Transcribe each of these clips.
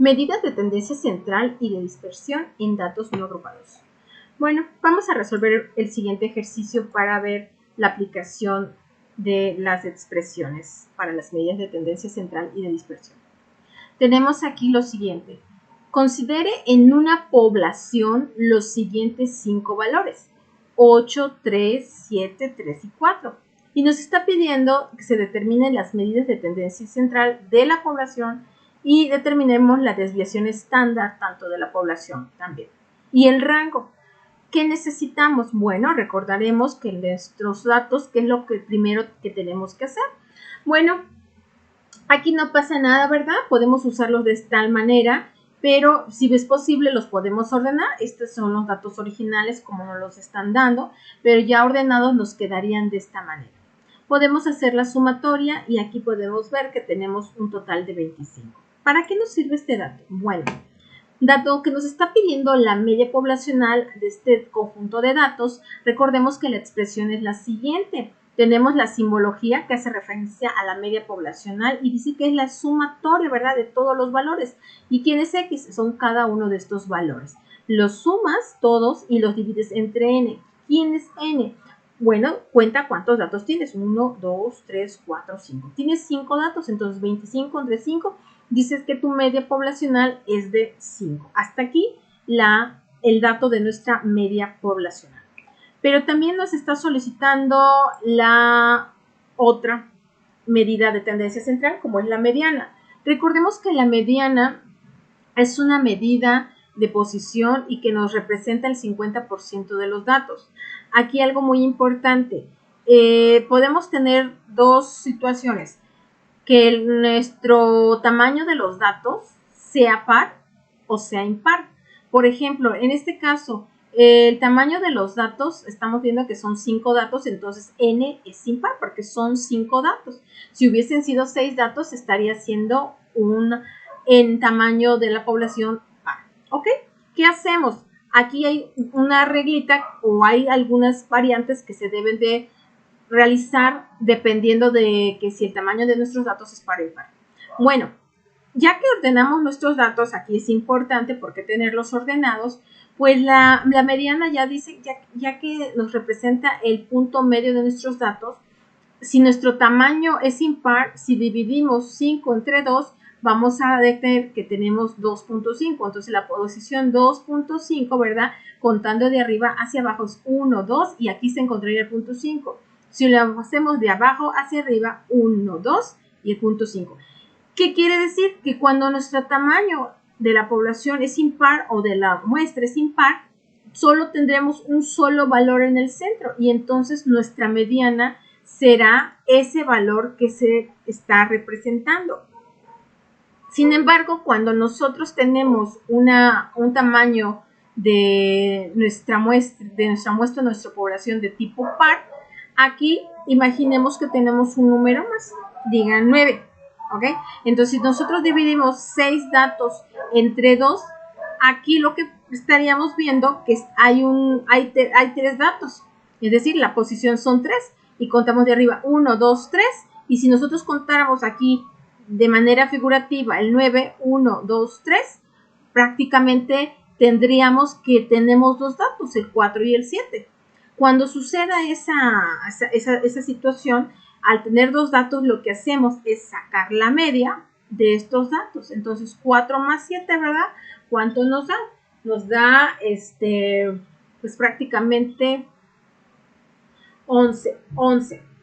Medidas de tendencia central y de dispersión en datos no agrupados. Bueno, vamos a resolver el siguiente ejercicio para ver la aplicación de las expresiones para las medidas de tendencia central y de dispersión. Tenemos aquí lo siguiente. Considere en una población los siguientes 5 valores: 8, 3, 7, 3 y 4. Y nos está pidiendo que se determinen las medidas de tendencia central de la población y determinemos la desviación estándar tanto de la población también. Y el rango. ¿Qué necesitamos? Bueno, recordaremos que nuestros datos, ¿qué es lo primero que tenemos que hacer? Bueno, aquí no pasa nada, ¿verdad? Podemos usarlos de tal manera, pero si es posible los podemos ordenar. Estos son los datos originales como nos los están dando, pero ya ordenados nos quedarían de esta manera. Podemos hacer la sumatoria y aquí podemos ver que tenemos un total de 25. ¿Para qué nos sirve este dato? Bueno, dado que nos está pidiendo la media poblacional de este conjunto de datos, recordemos que la expresión es la siguiente. Tenemos la simbología que hace referencia a la media poblacional y dice que es la sumatoria, ¿verdad?, de todos los valores. ¿Y quién es X? Son cada uno de estos valores. Los sumas todos y los divides entre n. ¿Quién es n? Bueno, cuenta cuántos datos tienes. 1, 2, 3, 4, 5. Tienes 5 datos, entonces 25 entre 5, dices que tu media poblacional es de 5. Hasta aquí el dato de nuestra media poblacional. Pero también nos está solicitando la otra medida de tendencia central, como es la mediana. Recordemos que la mediana es una medida de posición y que nos representa el 50% de los datos. Aquí algo muy importante. Podemos tener dos situaciones. Que nuestro tamaño de los datos sea par o sea impar. Por ejemplo, en este caso, el tamaño de los datos, estamos viendo que son 5 datos, entonces n es impar porque son 5 datos. Si hubiesen sido 6 datos, estaría siendo en tamaño de la población par. ¿Ok? ¿Qué hacemos? Aquí hay una reglita o hay algunas variantes que se deben de realizar dependiendo de que si el tamaño de nuestros datos es par o impar. Bueno, ya que ordenamos nuestros datos, aquí es importante porque tenerlos ordenados, pues la mediana ya dice, ya que nos representa el punto medio de nuestros datos, si nuestro tamaño es impar, si dividimos 5 entre 2, vamos a ver que tenemos 2.5. Entonces la posición 2.5, ¿verdad? Contando de arriba hacia abajo es 1, 2 y aquí se encontraría el punto 5. Si lo hacemos de abajo hacia arriba, 1, 2 y el punto 5. ¿Qué quiere decir? Que cuando nuestro tamaño de la población es impar o de la muestra es impar, solo tendremos un solo valor en el centro y entonces nuestra mediana será ese valor que se está representando. Sin embargo, cuando nosotros tenemos un tamaño de nuestra muestra, nuestra población de tipo par, aquí imaginemos que tenemos un número más, digan 9. ¿Ok? Entonces, si nosotros dividimos 6 datos entre 2, aquí lo que estaríamos viendo que hay 3 datos. Es decir, la posición son 3 y contamos de arriba 1, 2, 3. Y si nosotros contáramos aquí de manera figurativa el 9, 1, 2, 3, prácticamente tendríamos que tenemos dos datos, el 4 y el 7. Cuando suceda esa situación, al tener dos datos, lo que hacemos es sacar la media de estos datos. Entonces, 4 más 7, ¿verdad? ¿Cuánto nos da? Nos da, pues prácticamente 11.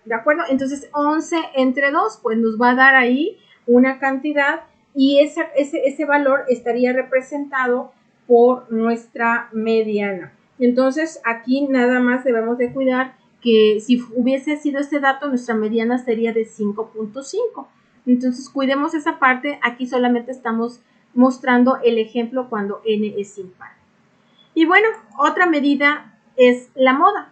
¿De acuerdo? Entonces, 11 entre 2, pues nos va a dar ahí una cantidad y ese valor estaría representado por nuestra mediana. Entonces, aquí nada más debemos de cuidar que si hubiese sido este dato, nuestra mediana sería de 5.5. Entonces, cuidemos esa parte. Aquí solamente estamos mostrando el ejemplo cuando n es impar. Y bueno, otra medida es la moda.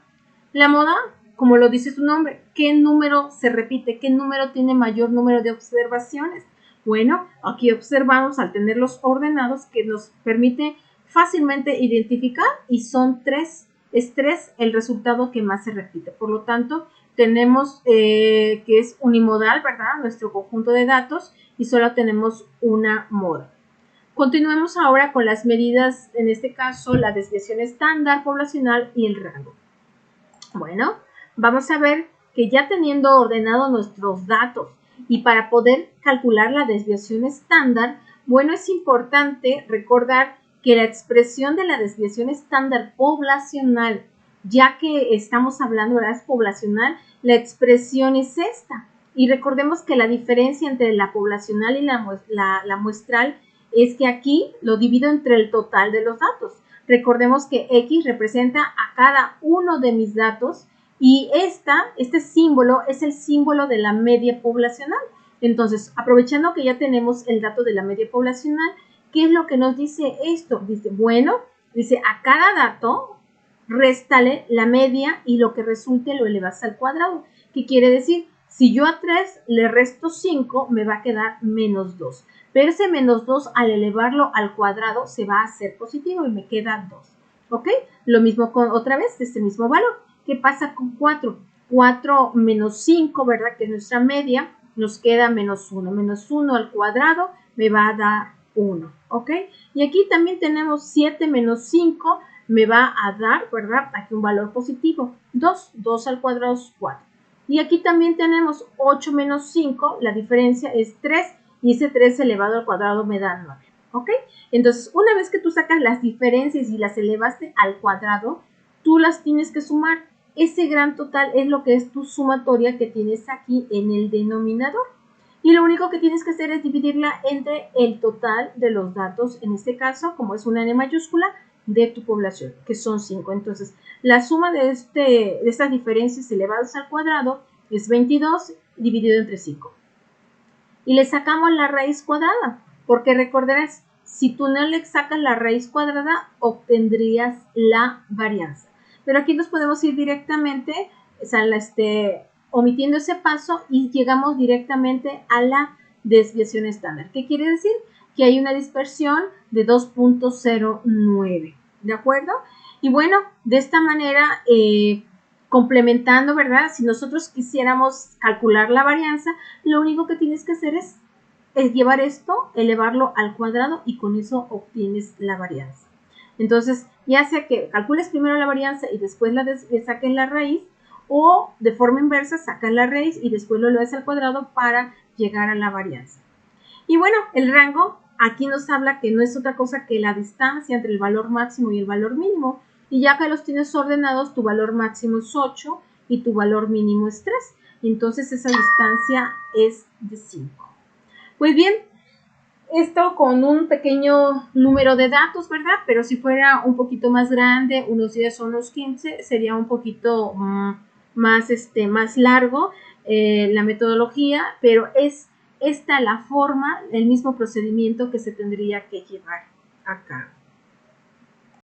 La moda, como lo dice su nombre, ¿qué número se repite? ¿Qué número tiene mayor número de observaciones? Bueno, aquí observamos al tenerlos ordenados que nos permite fácilmente identificar y son 3. Es 3 el resultado que más se repite. Por lo tanto, tenemos que es unimodal, ¿verdad? Nuestro conjunto de datos y solo tenemos una moda. Continuemos ahora con las medidas, en este caso la desviación estándar poblacional y el rango. Bueno, vamos a ver que ya teniendo ordenado nuestros datos y para poder calcular la desviación estándar, bueno, es importante recordar que la expresión de la desviación estándar poblacional, ya que estamos hablando, ¿verdad? Es poblacional, la expresión es esta. Y recordemos que la diferencia entre la poblacional y la muestral es que aquí lo divido entre el total de los datos. Recordemos que X representa a cada uno de mis datos y este símbolo es el símbolo de la media poblacional. Entonces, aprovechando que ya tenemos el dato de la media poblacional, ¿qué es lo que nos dice esto? Dice, bueno, dice a cada dato réstale la media y lo que resulte lo elevas al cuadrado. ¿Qué quiere decir? Si yo a 3 le resto 5, me va a quedar menos 2. Pero ese menos 2 al elevarlo al cuadrado se va a hacer positivo y me queda 2. ¿Ok? Lo mismo con otra vez, este mismo valor. ¿Qué pasa con 4? 4 menos 5, ¿verdad? Que es nuestra media, nos queda menos 1. Menos 1 al cuadrado me va a dar 1. ¿Ok? Y aquí también tenemos 7 menos 5 me va a dar, ¿verdad? Aquí un valor positivo. 2. 2 al cuadrado es 4. Y aquí también tenemos 8 menos 5, la diferencia es 3 y ese 3 elevado al cuadrado me da 9, ¿ok? Entonces, una vez que tú sacas las diferencias y las elevaste al cuadrado, tú las tienes que sumar. Ese gran total es lo que es tu sumatoria que tienes aquí en el denominador. Y lo único que tienes que hacer es dividirla entre el total de los datos, en este caso, como es una N mayúscula, de tu población, que son 5. Entonces, la suma de estas diferencias elevadas al cuadrado es 22 dividido entre 5. Y le sacamos la raíz cuadrada, porque recordarás, si tú no le sacas la raíz cuadrada, obtendrías la varianza. Pero aquí nos podemos ir directamente, o sea, omitiendo ese paso y llegamos directamente a la desviación estándar. ¿Qué quiere decir? Que hay una dispersión de 2.09, ¿de acuerdo? Y bueno, de esta manera, complementando, ¿verdad? Si nosotros quisiéramos calcular la varianza, lo único que tienes que hacer es llevar esto, elevarlo al cuadrado y con eso obtienes la varianza. Entonces, ya sea que calcules primero la varianza y después le saques la raíz, o de forma inversa, sacas la raíz y después lo elevas al cuadrado para llegar a la varianza. Y bueno, el rango aquí nos habla que no es otra cosa que la distancia entre el valor máximo y el valor mínimo. Y ya que los tienes ordenados, tu valor máximo es 8 y tu valor mínimo es 3. Entonces esa distancia es de 5. Pues bien, esto con un pequeño número de datos, ¿verdad? Pero si fuera un poquito más grande, unos 10 o unos 15, sería un poquito más largo la metodología, pero es esta la forma, el mismo procedimiento que se tendría que llevar a cabo.